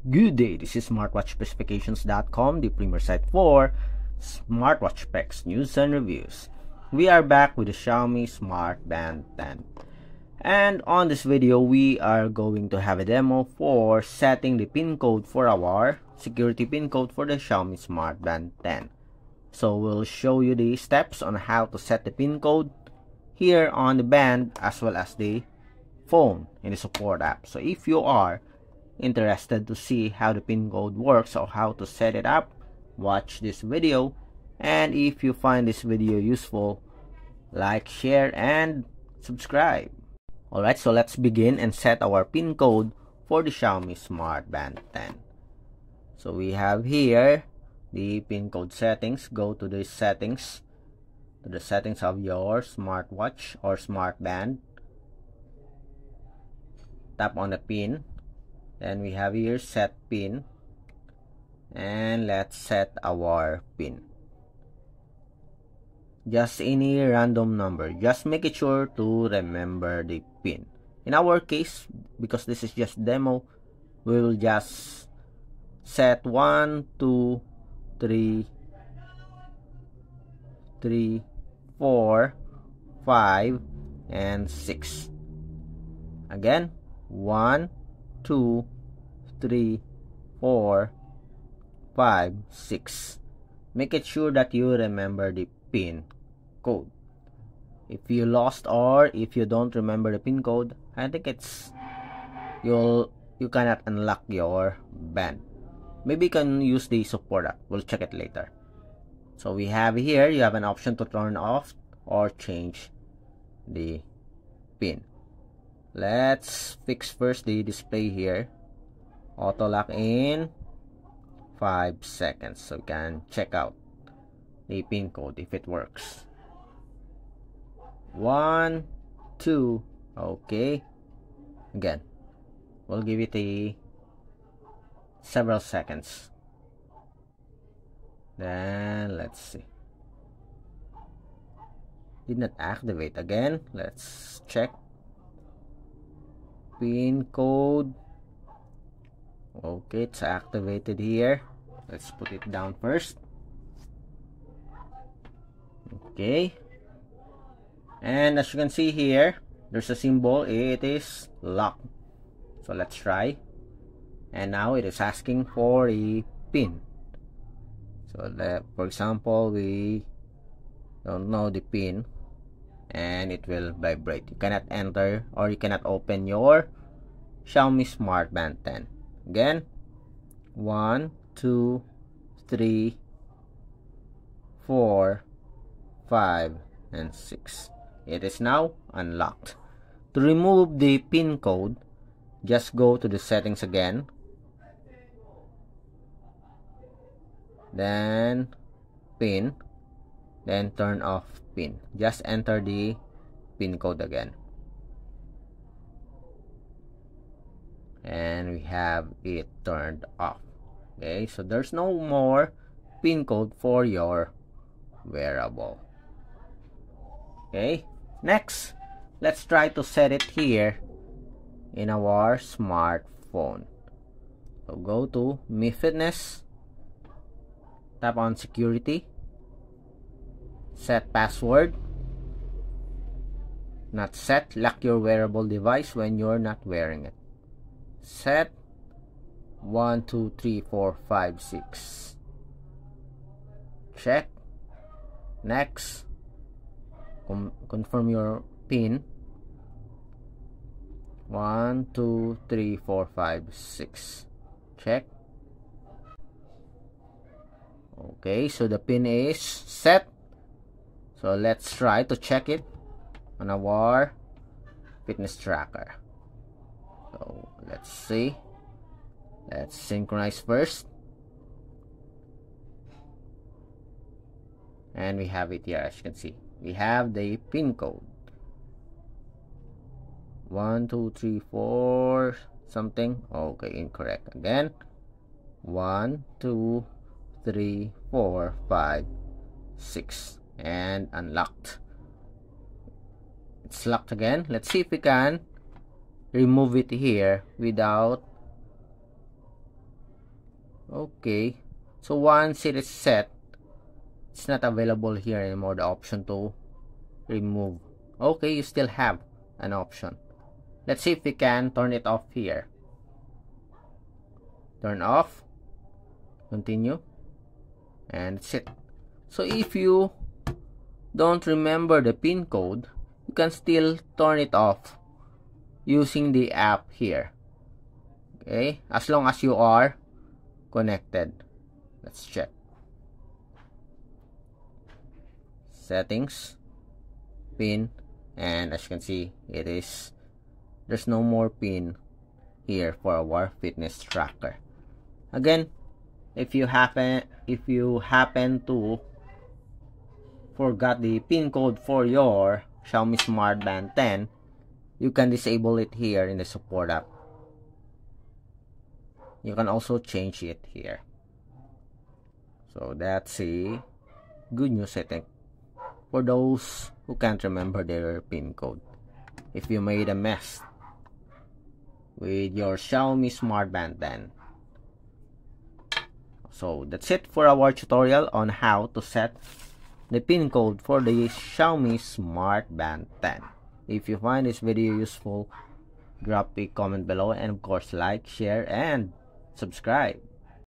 Good day, this is smartwatchspecifications.com, the premier site for smartwatch specs, news, and reviews. We are back with the Xiaomi Smart Band 10. And on this video, we are going to have a demo for setting the pin code for our security pin code for the Xiaomi Smart Band 10. So we'll show you the steps on how to set the pin code here on the band as well as the phone in the support app. So if you are interested to see how the pin code works or how to set it up, watch this video. And if you find this video useful, like, share, and subscribe. Alright, so let's begin and set our pin code for the Xiaomi Smart Band 10. So we have here the pin code settings. Go to the settings, to the settings of your smartwatch or smart band. Tap on the pin. Then we have here set pin, and let's set our pin. Just any random number, just make it sure to remember the pin. In our case, because this is just demo, we will just set 1, 2, 3, 4, 5, and 6. Again, 1, 2, 3, 4, 5, 6. Make it sure that you remember the pin code. If you lost or if you don't remember the pin code, I think it's you cannot unlock your band. Maybe you can use the support app. We'll check it later. So we have here, you have an option to turn off or change the pin. Let's fix first the display here. Auto lock in 5 seconds, so we can check out the pin code if it works. 1, 2, okay. Again, we'll give it several seconds. Then let's see. Did not activate again. Let's check. Pin code. Okay, it's activated here. Let's put it down first. Okay. And as you can see here, there's a symbol. It is locked. So let's try. And now it is asking for a pin. So for example, we don't know the pin, and it will vibrate. You cannot enter or you cannot open your Xiaomi Smart Band 10. Again, 1, 2, 3, 4, 5, and 6. It is now unlocked. To remove the pin code, just go to the settings again. Then pin. Then turn off pin. Just enter the pin code again. And we have it turned off. Okay, so there's no more pin code for your wearable. Okay, next, let's try to set it here in our smartphone. So go to Mi Fitness, tap on security, set password, not set, lock your wearable device when you're not wearing it. Set 1, 2, 3, 4, 5, 6. Check. Next. Confirm your pin. 1, 2, 3, 4, 5, 6. Check. Okay, so the pin is set. So let's try to check it on our fitness tracker. So let's see. Let's synchronize first. And we have it here, as you can see. We have the pin code. 1, 2, 3, 4 something. Okay, incorrect. Again. 1, 2, 3, 4, 5, 6. And unlocked. It's locked again. Let's see if we can remove it here without Okay, so once it is set, it's not available here anymore, the option to remove. Okay, you still have an option. Let's see if we can turn it off here. Turn off, continue, and that's it. So if you don't remember the pin code, you can still turn it off using the app here. Okay, as long as you are connected. Let's check. Settings, pin, and as you can see, there's no more pin here for our fitness tracker. Again, if you happen to forgot the pin code for your Xiaomi Smart Band 10, you can disable it here in the support app. You can also change it here. So that's a good news, I think, for those who can't remember their pin code. If you made a mess with your Xiaomi Smart Band 10. So that's it for our tutorial on how to set the pin code for the Xiaomi Smart Band 10. If you find this video useful, drop a comment below, and of course like, share, and subscribe.